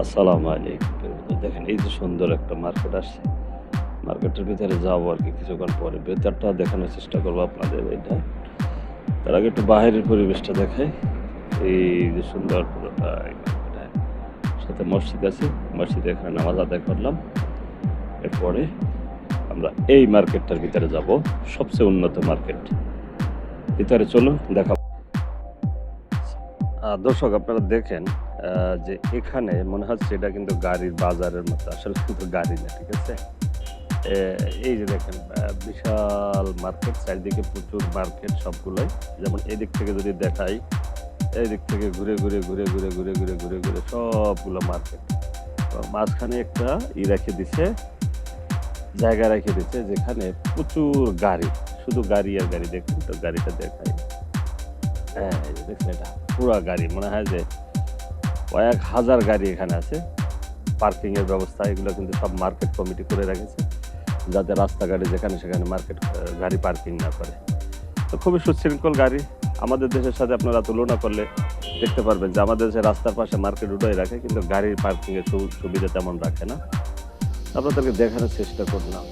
আসসালামু আলাইকুম। দেখেন এই যে সুন্দর একটা মার্কেট আসছে। মার্কেটের ভিতরে যাবো আরকি কিছুক্ষণ পরে। ভেতরটা দেখানোর চেষ্টা করবো আপনাদের এটা। তার আগে একটু বাহিরের পরিবেশটা দেখাই। এই যে সুন্দর পুরোটা এই মার্কেটে। সাথে মসজিদ আছে। মসজিদে এখানে নামাজ আদায় করলাম। এরপরে আমরা এই মার্কেটটার ভিতরে যাব। সবচেয়ে উন্নত মার্কেট। ভিতরে চলুন দেখাবো। দর্শক আপনারা দেখেন যে এখানে মনে হচ্ছে এটা কিন্তু গাড়ির বাজারের মতো, আসলে কিন্তু গাড়ি না, ঠিক আছে? এ এই যে দেখেন বিশাল মার্কেট, চারিদিকে প্রচুর মার্কেট সবগুলোই। যেমন এদিক থেকে যদি দেখাই, এদিক থেকে ঘুরে সবগুলো মার্কেট। তো মাঝখানে একটা রেখে দিছে, জায়গা রেখে দিছে যেখানে প্রচুর গাড়ি, শুধু গাড়ি আর গাড়ি। দেখুন তো গাড়িটা দেখাই। হ্যাঁ, এই যে দেখছেন এটা পুরা গাড়ি, মনে হয় যে কয়েক হাজার গাড়ি এখানে আছে। পার্কিং এর ব্যবস্থা এগুলো কিন্তু সব মার্কেট কমিটি করে রেখেছে, যাতে রাস্তাঘাটে যেখানে সেখানে মার্কেট গাড়ি পার্কিং না করে। তো খুবই সুশৃঙ্খল গাড়ি। আমাদের দেশের সাথে আপনারা তুলনা করলে দেখতে পারবেন যে আমাদের দেশে রাস্তার পাশে মার্কেট উঠাই রাখে, কিন্তু গাড়ির পার্কিং এর সুবিধা তেমন রাখে না। আপনাদেরকে দেখানোর চেষ্টা করলাম।